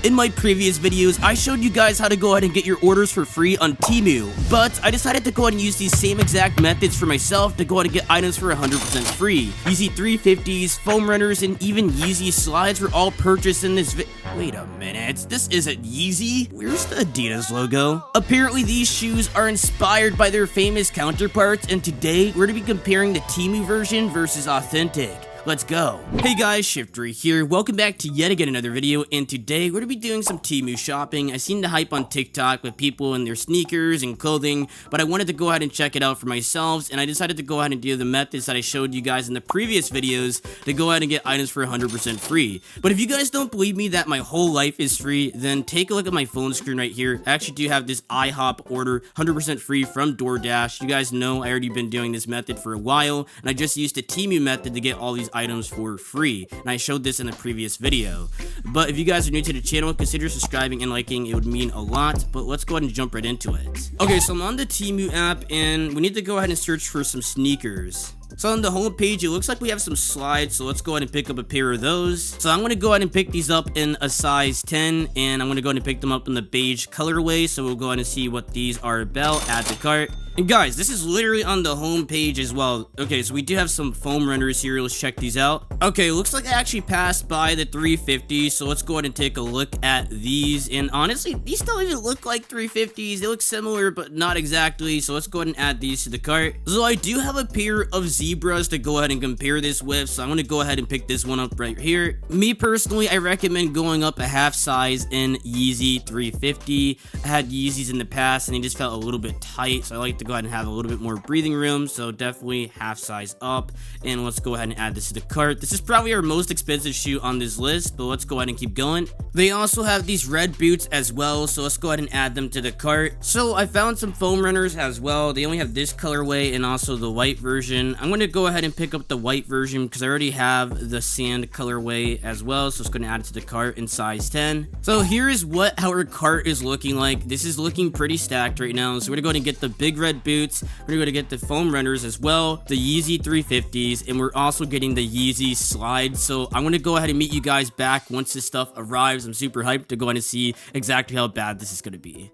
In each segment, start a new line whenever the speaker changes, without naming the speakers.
In my previous videos, I showed you guys how to go ahead and get your orders for free on Temu, but I decided to go ahead and use these same exact methods for myself to go ahead and get items for 100% free. Yeezy 350s, foam runners, and even Yeezy slides were all purchased in this Wait a minute, this isn't Yeezy? Where's the Adidas logo? Apparently these shoes are inspired by their famous counterparts, and today we're going to be comparing the Temu version versus authentic. Let's go. Hey guys, Shiftery here. Welcome back to yet again another video, and today we're gonna be doing some Temu shopping. I seen the hype on TikTok with people and their sneakers and clothing, but I wanted to go ahead and check it out for myself, and I decided to go ahead and do the methods that I showed you guys in the previous videos to go ahead and get items for 100% free. But if you guys don't believe me that my whole life is free, then take a look at my phone screen right here. I actually do have this IHOP order 100% free from DoorDash. You guys know I already been doing this method for a while, and I just used the Temu method to get all these items for free, and I showed this in the previous video. But if you guys are new to the channel, consider subscribing and liking. It would mean a lot. But let's go ahead and jump right into it. Okay, so I'm on the Temu app, and we need to go ahead and search for some sneakers. So on the home page, it looks like we have some slides, so let's go ahead and pick up a pair of those. So I'm going to go ahead and pick these up in a size 10, and I'm going to go ahead and pick them up in the beige colorway, so we'll go ahead and see what these are about. Add to cart. And guys, this is literally on the home page as well. Okay, so we do have some foam runners here. Let's check these out. Okay, looks like I actually passed by the 350, so let's go ahead and take a look at these. And honestly, these don't even look like 350s. They look similar, but not exactly. So let's go ahead and add these to the cart. So I do have a pair of zebras to go ahead and compare this with, so I'm going to go ahead and pick this one up right here. Me personally, I recommend going up a half size in Yeezy 350. I had Yeezys in the past, and they just felt a little bit tight, so I like to go ahead and have a little bit more breathing room, so definitely half size up. And let's go ahead and add this to the cart. This is probably our most expensive shoe on this list, but let's go ahead and keep going. They also have these red boots as well, so let's go ahead and add them to the cart. So I found some foam runners as well. They only have this colorway and also the white version. I'm going to go ahead and pick up the white version because I already have the sand colorway as well, so it's going to add it to the cart in size 10. So here is what our cart is looking like. This is looking pretty stacked right now, so we're going to go ahead and get the big red boots. We're going to get the foam runners as well, the Yeezy 350s, and we're also getting the Yeezy slides. So I'm going to go ahead and meet you guys back once this stuff arrives. I'm super hyped to go ahead and see exactly how bad this is going to be.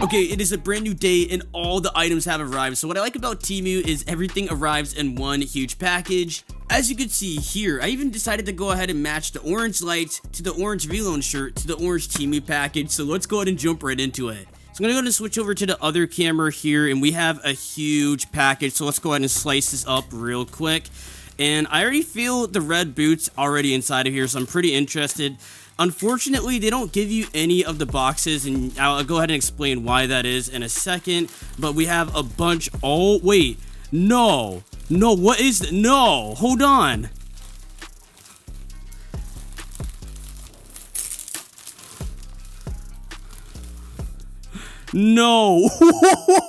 Okay, it is a brand new day and all the items have arrived. So what I like about Temu is everything arrives in one huge package. As you can see here, I even decided to go ahead and match the orange lights to the orange V-Lone shirt to the orange Temu package. So let's go ahead and jump right into it. So I'm going to go ahead and switch over to the other camera here, and we have a huge package. So let's go ahead and slice this up real quick. And I already feel the red boots already inside of here, so I'm pretty interested. Unfortunately, they don't give you any of the boxes, and I'll go ahead and explain why that is in a second. But we have a bunch. Oh, wait. No, what is that? No, hold on. No.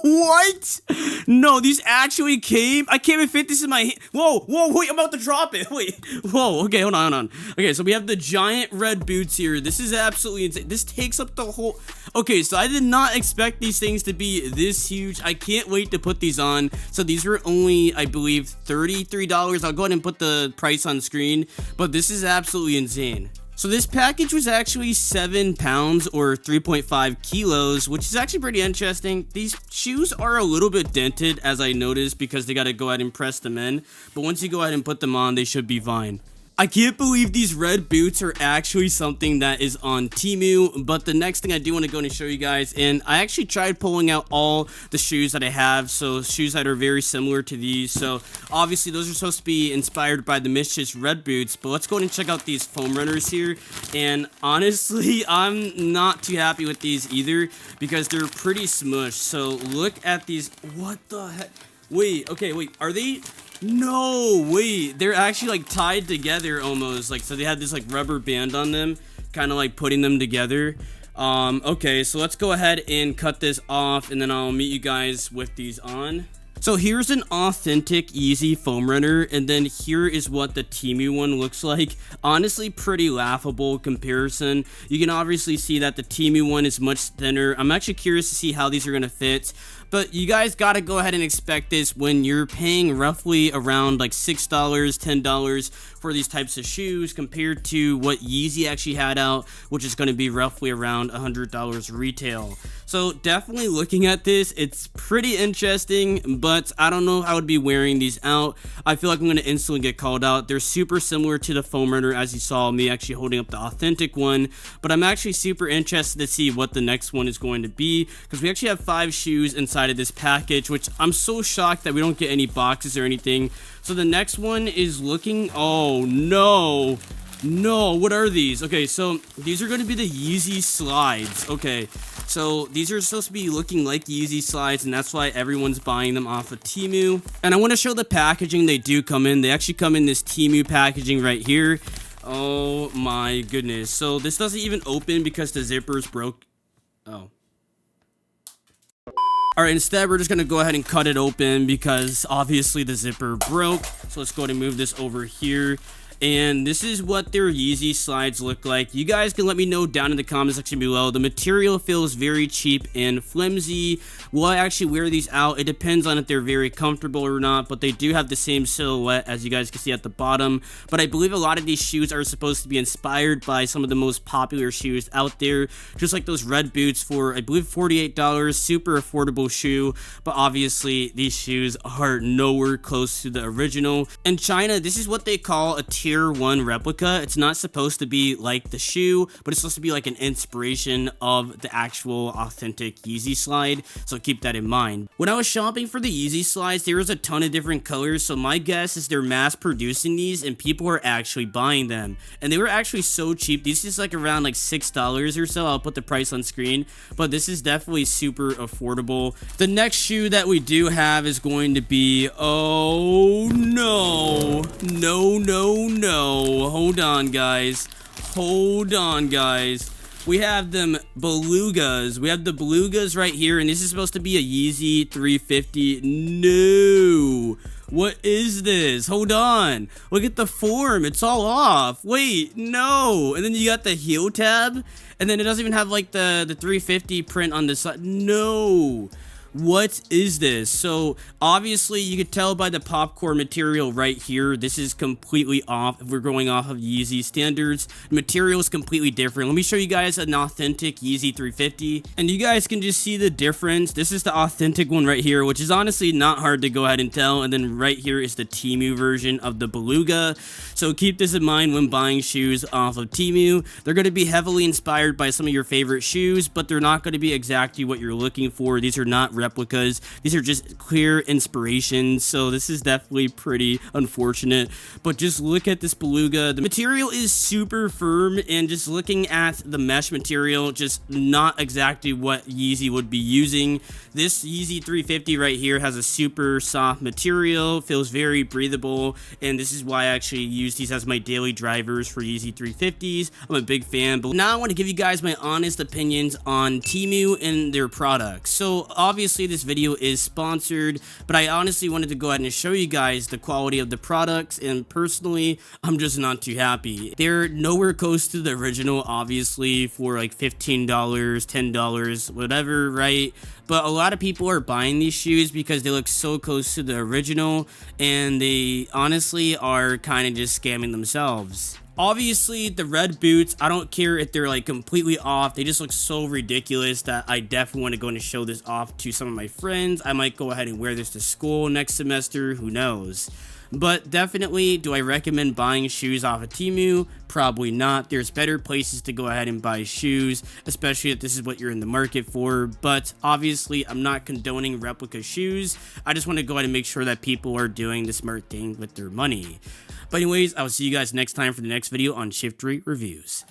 What? No, these actually came. I can't even fit this in my hand. Whoa, wait, I'm about to drop it. Wait, whoa, okay, hold on. Okay, so we have the giant red boots here. This is absolutely insane. This takes up the whole... Okay, so I did not expect these things to be this huge. I can't wait to put these on. So these were only, I believe, $33. I'll go ahead and put the price on screen, but this is absolutely insane. So this package was actually 7 pounds or 3.5 kilos, which is actually pretty interesting. These shoes are a little bit dented, as I noticed, because they got to go ahead and press them in. But once you go ahead and put them on, they should be fine. I can't believe these red boots are actually something that is on Temu, but the next thing I do want to go and show you guys, and I actually tried pulling out all the shoes that I have, so shoes that are very similar to these. So obviously those are supposed to be inspired by the Mischiefs red boots, but let's go ahead and check out these foam runners here. And honestly, I'm not too happy with these either because they're pretty smushed. So look at these. What the heck? Wait, okay, wait, are they... No, wait, they're actually like tied together almost, like, so they had this like rubber band on them, kind of like putting them together. Okay, so let's go ahead and cut this off, and then I'll meet you guys with these on. So here's an authentic Yeezy foam runner, and then here is what the Temu one looks like. Honestly, pretty laughable comparison. You can obviously see that the Temu one is much thinner. I'm actually curious to see how these are going to fit. But you guys gotta go ahead and expect this when you're paying roughly around like $6, $10 for these types of shoes compared to what Yeezy actually had out, which is going to be roughly around $100 retail. So definitely looking at this, it's pretty interesting, but I don't know how I would be wearing these out. I feel like I'm going to instantly get called out. They're super similar to the foam runner, as you saw me actually holding up the authentic one, but I'm actually super interested to see what the next one is going to be, because we actually have 5 shoes inside of this package, which I'm so shocked that we don't get any boxes or anything. So the next one is looking, oh no, what are these? Okay, so these are going to be the Yeezy slides. Okay, so these are supposed to be looking like Yeezy slides, and that's why everyone's buying them off of Temu. And I want to show the packaging they do come in. They actually come in this Temu packaging right here. Oh my goodness. So this doesn't even open because the zipper's broke. Oh. Alright, instead we're just going to go ahead and cut it open because obviously the zipper broke. So let's go ahead and move this over here. And this is what their Yeezy slides look like. You guys can let me know down in the comment section below. The material feels very cheap and flimsy. Will I actually wear these out? It depends on if they're very comfortable or not, but they do have the same silhouette as you guys can see at the bottom. But I believe a lot of these shoes are supposed to be inspired by some of the most popular shoes out there, just like those red boots for, I believe, $48, super affordable shoe. But obviously these shoes are nowhere close to the original. In China, this is what they call a tier 1 replica. It's not supposed to be like the shoe, but it's supposed to be like an inspiration of the actual authentic Yeezy slide, so keep that in mind. When I was shopping for the Yeezy slides, there was a ton of different colors, so my guess is they're mass producing these and people are actually buying them, and they were actually so cheap. These is like around like $6 or so. I'll put the price on screen, but this is definitely super affordable. The next shoe that we do have is going to be, oh no, hold on guys, we have them belugas. We have the belugas right here, and this is supposed to be a Yeezy 350. No, what is this? Hold on, look at the form, it's all off. Wait, no. And then you got the heel tab, and then it doesn't even have like the 350 print on the side. No, what is this? So obviously you could tell by the popcorn material right here, this is completely off. If we're going off of Yeezy standards, the material is completely different. Let me show you guys an authentic Yeezy 350, and you guys can just see the difference. This is the authentic one right here, which is honestly not hard to go ahead and tell, and then right here is the Temu version of the beluga. So keep this in mind when buying shoes off of Temu. They're going to be heavily inspired by some of your favorite shoes, but they're not going to be exactly what you're looking for. These are not replicas. These are just clear inspirations, so this is definitely pretty unfortunate. But just look at this beluga. The material is super firm, and just looking at the mesh material, just not exactly what Yeezy would be using. This Yeezy 350 right here has a super soft material, feels very breathable, and this is why I actually use these as my daily drivers for Yeezy 350s. I'm a big fan. But now I want to give you guys my honest opinions on Temu and their products. So obviously this video is sponsored, but I honestly wanted to go ahead and show you guys the quality of the products, and personally I'm just not too happy. They're nowhere close to the original, obviously, for like $15, $10, whatever, right? But a lot of people are buying these shoes because they look so close to the original, and they honestly are kind of just scamming themselves. Obviously, the red boots, I don't care if they're like completely off. They just look so ridiculous that I definitely want to go and show this off to some of my friends. I might go ahead and wear this to school next semester, who knows. But definitely, do I recommend buying shoes off of Temu? Probably not. There's better places to go ahead and buy shoes, especially if this is what you're in the market for. But obviously, I'm not condoning replica shoes. I just want to go ahead and make sure that people are doing the smart thing with their money. But anyways, I'll see you guys next time for the next video on Shiftery Reviews.